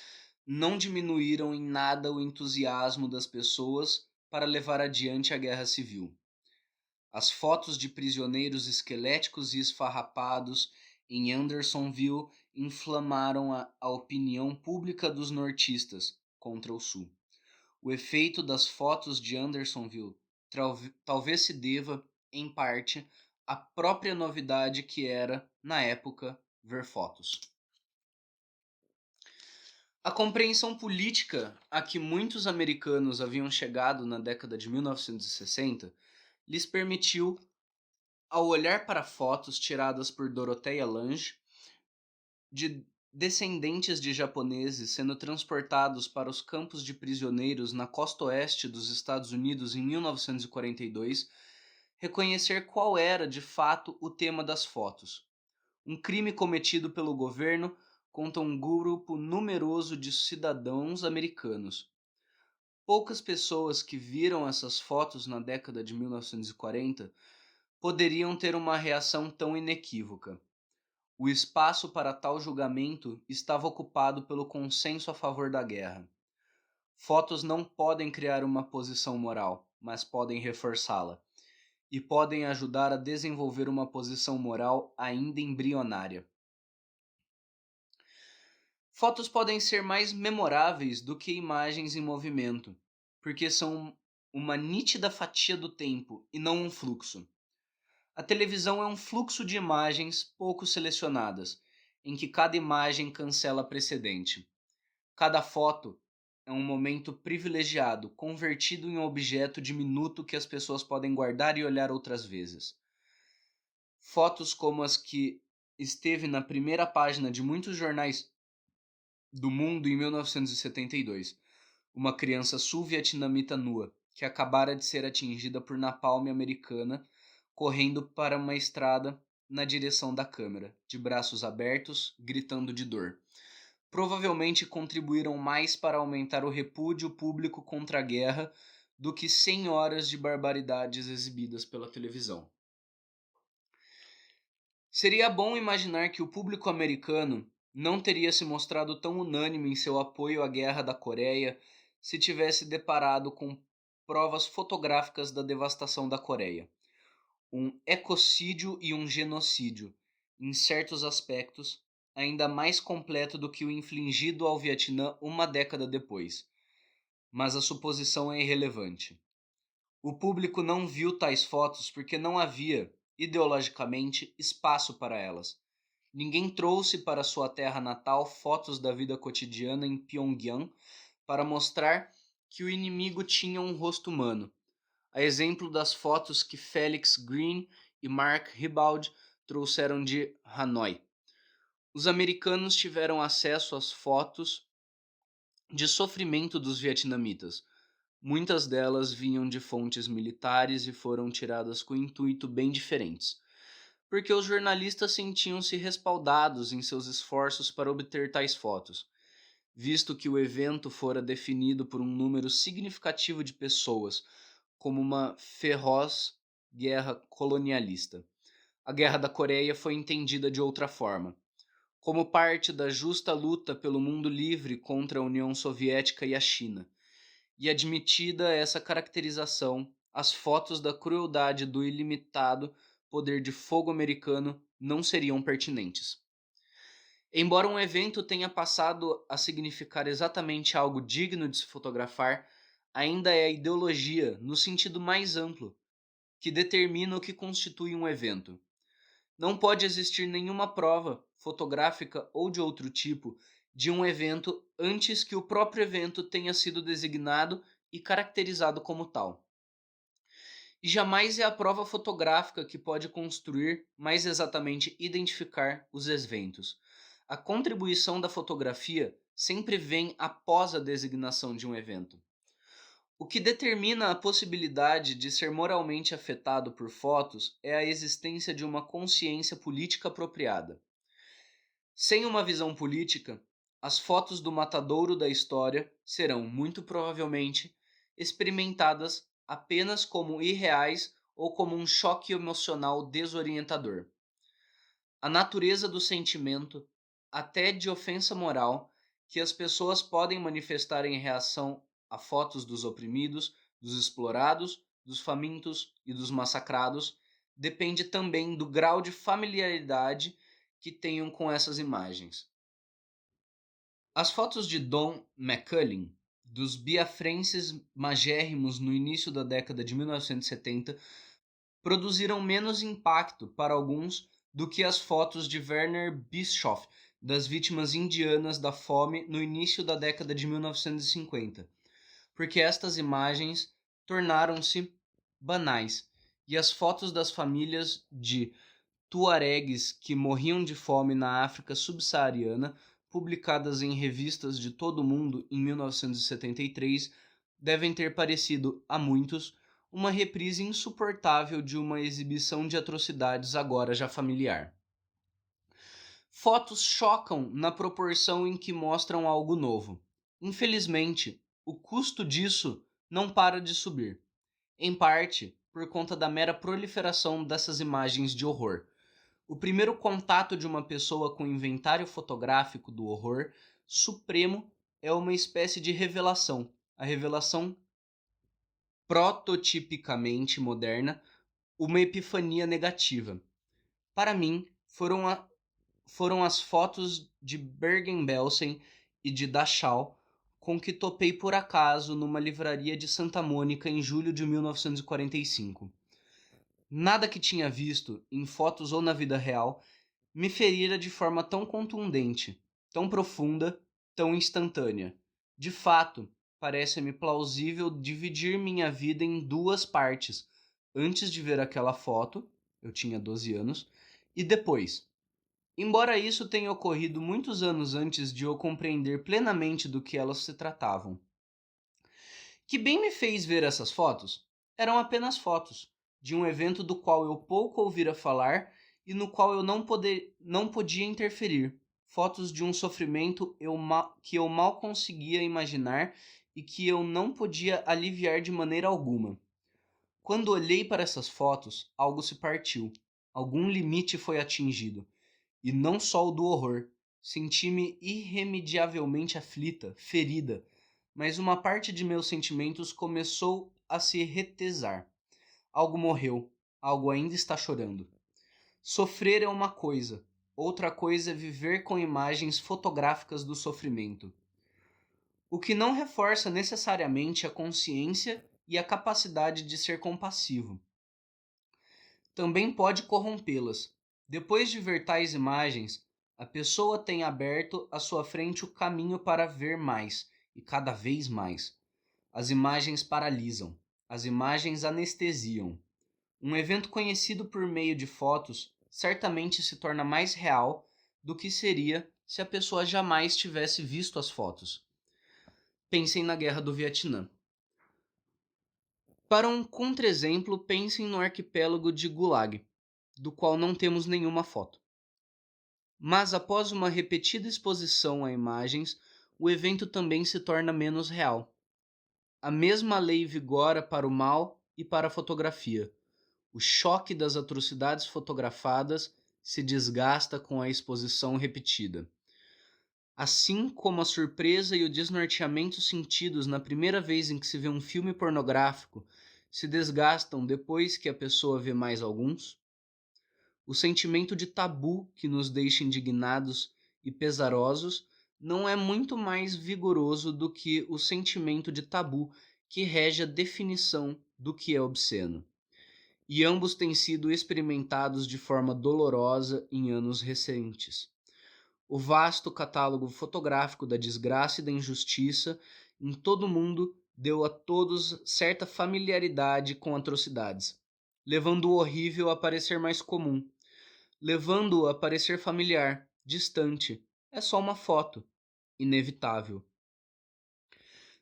não diminuíram em nada o entusiasmo das pessoas para levar adiante a guerra civil. As fotos de prisioneiros esqueléticos e esfarrapados em Andersonville inflamaram a opinião pública dos nortistas contra o Sul. O efeito das fotos de Andersonville talvez se deva, em parte, à própria novidade que era, na época, ver fotos. A compreensão política a que muitos americanos haviam chegado na década de 1960 lhes permitiu, ao olhar para fotos tiradas por Dorothea Lange, de descendentes de japoneses sendo transportados para os campos de prisioneiros na costa oeste dos Estados Unidos em 1942, reconhecer qual era, de fato, o tema das fotos. Um crime cometido pelo governo contra um grupo numeroso de cidadãos americanos. Poucas pessoas que viram essas fotos na década de 1940 poderiam ter uma reação tão inequívoca. O espaço para tal julgamento estava ocupado pelo consenso a favor da guerra. Fotos não podem criar uma posição moral, mas podem reforçá-la, e podem ajudar a desenvolver uma posição moral ainda embrionária. Fotos podem ser mais memoráveis do que imagens em movimento, porque são uma nítida fatia do tempo e não um fluxo. A televisão é um fluxo de imagens pouco selecionadas, em que cada imagem cancela a precedente. Cada foto é um momento privilegiado, convertido em um objeto diminuto que as pessoas podem guardar e olhar outras vezes. Fotos como as que esteve na primeira página de muitos jornais do mundo em 1972, uma criança sul-vietnamita nua, que acabara de ser atingida por napalm americana, correndo para uma estrada na direção da câmera, de braços abertos, gritando de dor. Provavelmente contribuíram mais para aumentar o repúdio público contra a guerra do que 100 horas de barbaridades exibidas pela televisão. Seria bom imaginar que o público americano não teria se mostrado tão unânime em seu apoio à Guerra da Coreia se tivesse deparado com provas fotográficas da devastação da Coreia. Um ecocídio e um genocídio, em certos aspectos, ainda mais completo do que o infligido ao Vietnã uma década depois, mas a suposição é irrelevante. O público não viu tais fotos porque não havia, ideologicamente, espaço para elas. Ninguém trouxe para sua terra natal fotos da vida cotidiana em Pyongyang para mostrar que o inimigo tinha um rosto humano, a exemplo das fotos que Felix Green e Mark Ribald trouxeram de Hanoi. Os americanos tiveram acesso às fotos de sofrimento dos vietnamitas. Muitas delas vinham de fontes militares e foram tiradas com intuito bem diferentes, porque os jornalistas sentiam-se respaldados em seus esforços para obter tais fotos, visto que o evento fora definido por um número significativo de pessoas como uma feroz guerra colonialista. A Guerra da Coreia foi entendida de outra forma, como parte da justa luta pelo mundo livre contra a União Soviética e a China. E admitida essa caracterização, as fotos da crueldade do ilimitado poder de fogo americano não seriam pertinentes. Embora um evento tenha passado a significar exatamente algo digno de se fotografar, ainda é a ideologia, no sentido mais amplo, que determina o que constitui um evento. Não pode existir nenhuma prova, fotográfica ou de outro tipo, de um evento antes que o próprio evento tenha sido designado e caracterizado como tal. E jamais é a prova fotográfica que pode construir, mais exatamente identificar, os eventos. A contribuição da fotografia sempre vem após a designação de um evento. O que determina a possibilidade de ser moralmente afetado por fotos é a existência de uma consciência política apropriada. Sem uma visão política, as fotos do matadouro da história serão, muito provavelmente, experimentadas apenas como irreais ou como um choque emocional desorientador. A natureza do sentimento, até de ofensa moral, que as pessoas podem manifestar em reação a fotos dos oprimidos, dos explorados, dos famintos e dos massacrados, depende também do grau de familiaridade que tenham com essas imagens. As fotos de Don McCullin, dos biafrenses magérrimos no início da década de 1970, produziram menos impacto para alguns do que as fotos de Werner Bischoff, das vítimas indianas da fome no início da década de 1950, porque estas imagens tornaram-se banais, e as fotos das famílias de tuaregues que morriam de fome na África subsaariana, publicadas em revistas de todo o mundo em 1973, devem ter parecido a muitos uma reprise insuportável de uma exibição de atrocidades agora já familiar. Fotos chocam na proporção em que mostram algo novo. Infelizmente, o custo disso não para de subir, em parte por conta da mera proliferação dessas imagens de horror. O primeiro contato de uma pessoa com o inventário fotográfico do horror supremo é uma espécie de revelação, a revelação prototipicamente moderna, uma epifania negativa. Para mim, foram as fotos de Bergen-Belsen e de Dachau com que topei por acaso numa livraria de Santa Mônica em julho de 1945. Nada que tinha visto, em fotos ou na vida real, me ferira de forma tão contundente, tão profunda, tão instantânea. De fato, parece-me plausível dividir minha vida em duas partes, antes de ver aquela foto, eu tinha 12 anos, e depois. Embora isso tenha ocorrido muitos anos antes de eu compreender plenamente do que elas se tratavam. Que bem me fez ver essas fotos? Eram apenas fotos, de um evento do qual eu pouco ouvira falar e no qual eu não podia interferir. Fotos de um sofrimento que eu mal conseguia imaginar e que eu não podia aliviar de maneira alguma. Quando olhei para essas fotos, algo se partiu. Algum limite foi atingido. E não só o do horror. Senti-me irremediavelmente aflita, ferida, mas uma parte de meus sentimentos começou a se retesar. Algo morreu, algo ainda está chorando. Sofrer é uma coisa, outra coisa é viver com imagens fotográficas do sofrimento. O que não reforça necessariamente a consciência e a capacidade de ser compassivo. Também pode corrompê-las. Depois de ver tais imagens, a pessoa tem aberto à sua frente o caminho para ver mais, e cada vez mais. As imagens paralisam, as imagens anestesiam. Um evento conhecido por meio de fotos certamente se torna mais real do que seria se a pessoa jamais tivesse visto as fotos. Pensem na Guerra do Vietnã. Para um contra-exemplo, pensem no arquipélago de Gulag, do qual não temos nenhuma foto. Mas após uma repetida exposição a imagens, o evento também se torna menos real. A mesma lei vigora para o mal e para a fotografia. O choque das atrocidades fotografadas se desgasta com a exposição repetida. Assim como a surpresa e o desnorteamento sentidos na primeira vez em que se vê um filme pornográfico se desgastam depois que a pessoa vê mais alguns, o sentimento de tabu que nos deixa indignados e pesarosos não é muito mais vigoroso do que o sentimento de tabu que rege a definição do que é obsceno. E ambos têm sido experimentados de forma dolorosa em anos recentes. O vasto catálogo fotográfico da desgraça e da injustiça em todo o mundo deu a todos certa familiaridade com atrocidades, levando o horrível a parecer mais comum, levando-o a parecer familiar, distante. É só uma foto, inevitável.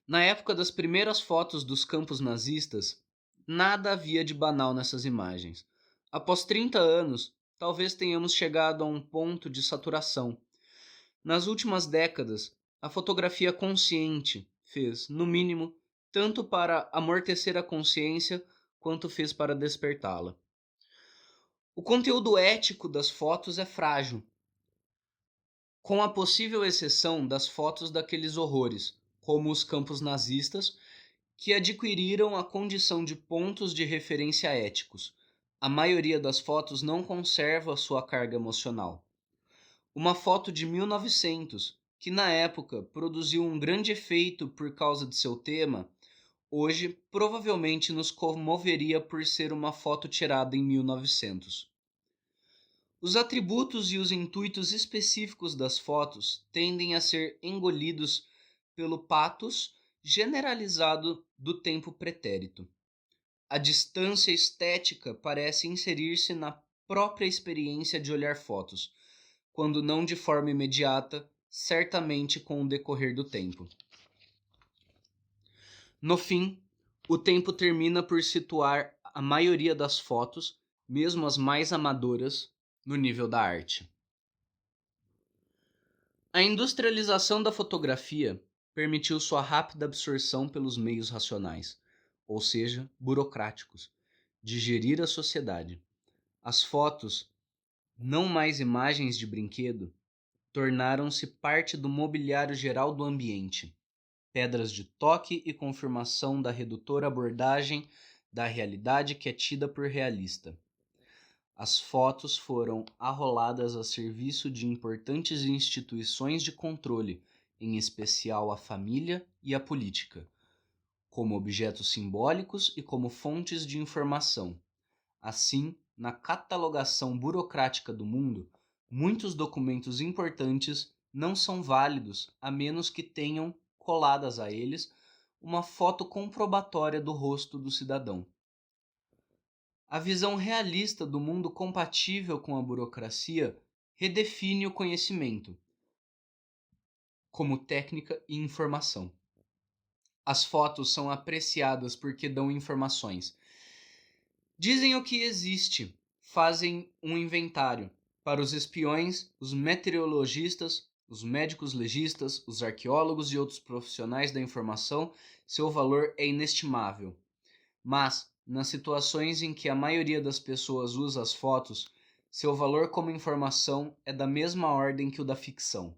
Na época das primeiras fotos dos campos nazistas, nada havia de banal nessas imagens. Após 30 anos, talvez tenhamos chegado a um ponto de saturação. Nas últimas décadas, a fotografia consciente fez, no mínimo, tanto para amortecer a consciência quanto fez para despertá-la. O conteúdo ético das fotos é frágil, com a possível exceção das fotos daqueles horrores, como os campos nazistas, que adquiriram a condição de pontos de referência éticos. A maioria das fotos não conserva sua carga emocional. Uma foto de 1900, que na época produziu um grande efeito por causa de seu tema, hoje provavelmente nos comoveria por ser uma foto tirada em 1900. Os atributos e os intuitos específicos das fotos tendem a ser engolidos pelo pathos generalizado do tempo pretérito. A distância estética parece inserir-se na própria experiência de olhar fotos, quando não de forma imediata, certamente com o decorrer do tempo. No fim, o tempo termina por situar a maioria das fotos, mesmo as mais amadoras, no nível da arte. A industrialização da fotografia permitiu sua rápida absorção pelos meios racionais, ou seja, burocráticos, de gerir a sociedade. As fotos, não mais imagens de brinquedo, tornaram-se parte do mobiliário geral do ambiente, pedras de toque e confirmação da redutora abordagem da realidade que é tida por realista. As fotos foram arroladas a serviço de importantes instituições de controle, em especial a família e a política, como objetos simbólicos e como fontes de informação. Assim, na catalogação burocrática do mundo, muitos documentos importantes não são válidos a menos que tenham coladas a eles uma foto comprobatória do rosto do cidadão. A visão realista do mundo compatível com a burocracia redefine o conhecimento como técnica e informação. As fotos são apreciadas porque dão informações. Dizem o que existe, fazem um inventário. Para os espiões, os meteorologistas, os médicos legistas, os arqueólogos e outros profissionais da informação, seu valor é inestimável. Mas, nas situações em que a maioria das pessoas usa as fotos, seu valor como informação é da mesma ordem que o da ficção.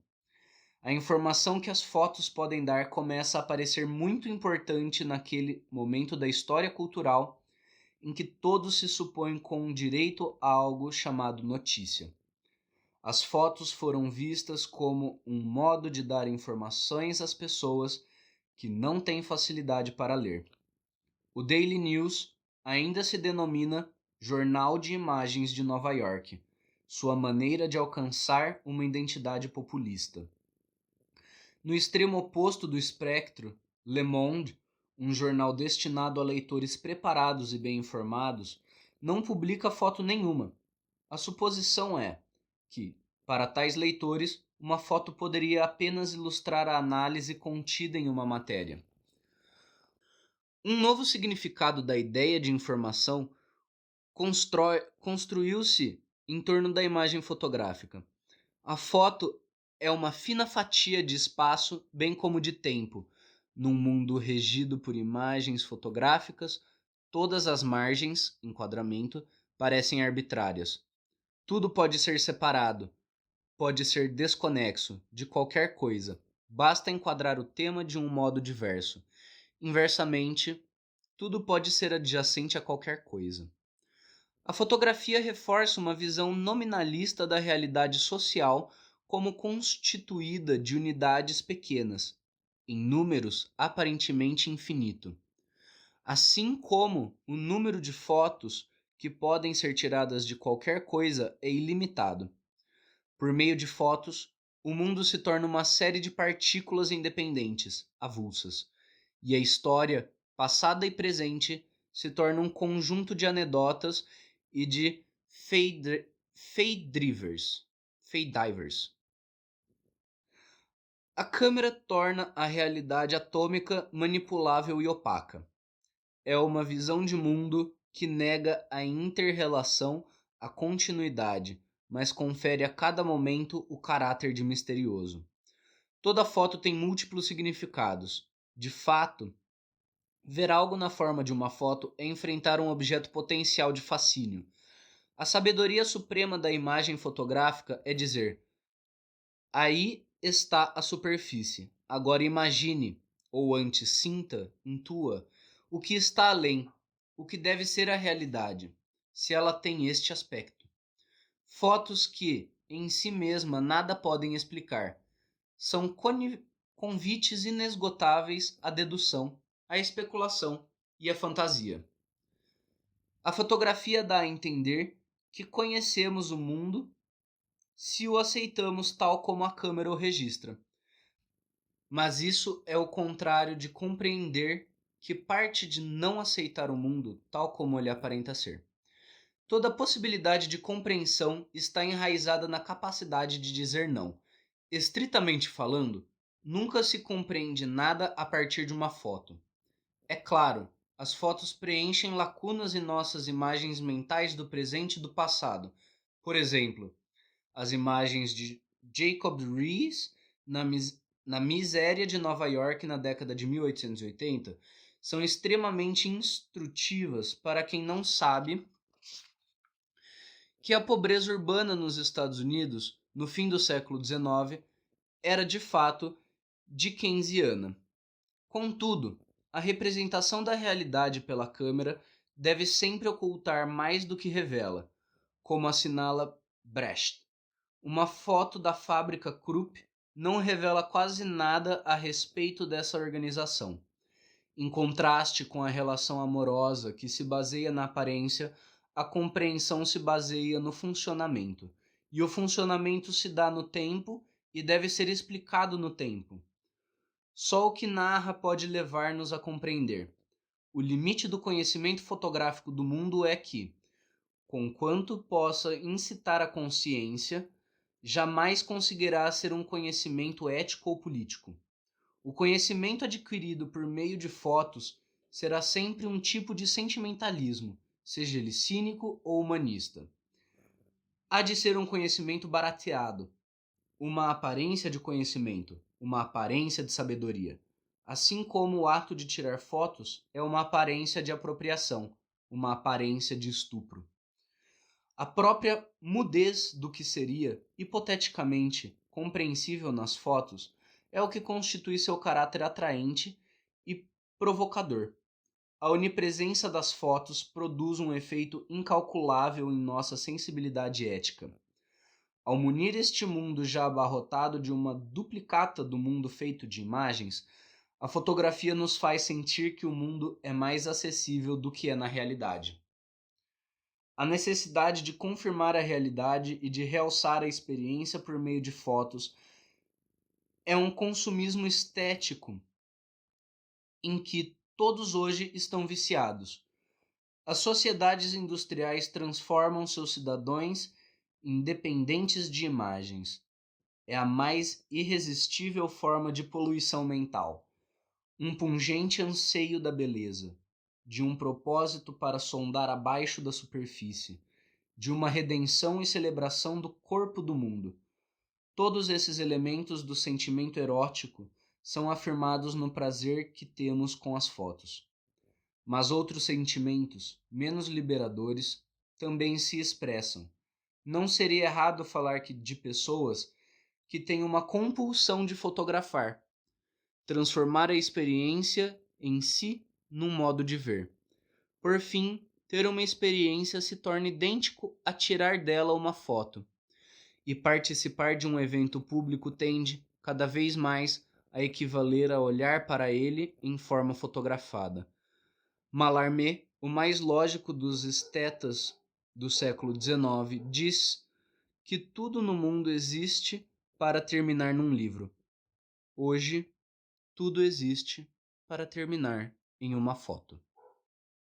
A informação que as fotos podem dar começa a parecer muito importante naquele momento da história cultural em que todos se supõem com direito a algo chamado notícia. As fotos foram vistas como um modo de dar informações às pessoas que não têm facilidade para ler. O Daily News ainda se denomina Jornal de Imagens de Nova York, sua maneira de alcançar uma identidade populista. No extremo oposto do espectro, Le Monde, um jornal destinado a leitores preparados e bem informados, não publica foto nenhuma. A suposição é que, para tais leitores, uma foto poderia apenas ilustrar a análise contida em uma matéria. Um novo significado da ideia de informação construiu-se em torno da imagem fotográfica. A foto é uma fina fatia de espaço, bem como de tempo. Num mundo regido por imagens fotográficas, todas as margens, enquadramento, parecem arbitrárias. Tudo pode ser separado, pode ser desconexo de qualquer coisa. Basta enquadrar o tema de um modo diverso. Inversamente, tudo pode ser adjacente a qualquer coisa. A fotografia reforça uma visão nominalista da realidade social como constituída de unidades pequenas, em números aparentemente infinito. Assim como o número de fotos que podem ser tiradas de qualquer coisa é ilimitado. Por meio de fotos, o mundo se torna uma série de partículas independentes, avulsas, e a história, passada e presente, se torna um conjunto de anedotas e de faydivers. A câmera torna a realidade atômica manipulável e opaca. É uma visão de mundo que nega a inter-relação, a continuidade, mas confere a cada momento o caráter de misterioso. Toda foto tem múltiplos significados. De fato, ver algo na forma de uma foto é enfrentar um objeto potencial de fascínio. A sabedoria suprema da imagem fotográfica é dizer: aí está a superfície. Agora imagine, ou antes sinta, intua, o que está além, o que deve ser a realidade, se ela tem este aspecto. Fotos que, em si mesma, nada podem explicar, são convites inesgotáveis à dedução, à especulação e à fantasia. A fotografia dá a entender que conhecemos o mundo se o aceitamos tal como a câmera o registra. Mas isso é o contrário de compreender que parte de não aceitar o mundo tal como ele aparenta ser. Toda possibilidade de compreensão está enraizada na capacidade de dizer não. Estritamente falando, nunca se compreende nada a partir de uma foto. É claro, as fotos preenchem lacunas em nossas imagens mentais do presente e do passado. Por exemplo, as imagens de Jacob Riis na miséria de Nova York na década de 1880 são extremamente instrutivas para quem não sabe que a pobreza urbana nos Estados Unidos, no fim do século XIX, era de fato dickensiana. Contudo, a representação da realidade pela câmera deve sempre ocultar mais do que revela, como assinala Brecht. Uma foto da fábrica Krupp não revela quase nada a respeito dessa organização. Em contraste com a relação amorosa que se baseia na aparência, a compreensão se baseia no funcionamento. E o funcionamento se dá no tempo e deve ser explicado no tempo. Só o que narra pode levar-nos a compreender. O limite do conhecimento fotográfico do mundo é que, conquanto possa incitar a consciência, jamais conseguirá ser um conhecimento ético ou político. O conhecimento adquirido por meio de fotos será sempre um tipo de sentimentalismo, seja ele cínico ou humanista. Há de ser um conhecimento barateado, uma aparência de conhecimento, uma aparência de sabedoria. Assim como o ato de tirar fotos é uma aparência de apropriação, uma aparência de estupro. A própria mudez do que seria, hipoteticamente, compreensível nas fotos é o que constitui seu caráter atraente e provocador. A onipresença das fotos produz um efeito incalculável em nossa sensibilidade ética. Ao munir este mundo já abarrotado de uma duplicata do mundo feito de imagens, a fotografia nos faz sentir que o mundo é mais acessível do que é na realidade. A necessidade de confirmar a realidade e de realçar a experiência por meio de fotos é um consumismo estético em que todos hoje estão viciados. As sociedades industriais transformam seus cidadãos em dependentes de imagens. É a mais irresistível forma de poluição mental. Um pungente anseio da beleza, de um propósito para sondar abaixo da superfície, de uma redenção e celebração do corpo do mundo. Todos esses elementos do sentimento erótico são afirmados no prazer que temos com as fotos. Mas outros sentimentos, menos liberadores, também se expressam. Não seria errado falar de pessoas que têm uma compulsão de fotografar, transformar a experiência em si num modo de ver. Por fim, ter uma experiência se torna idêntico a tirar dela uma foto, e participar de um evento público tende, cada vez mais, a equivaler a olhar para ele em forma fotografada. Mallarmé, o mais lógico dos estetas do século XIX, diz que tudo no mundo existe para terminar num livro. Hoje, tudo existe para terminar em uma foto.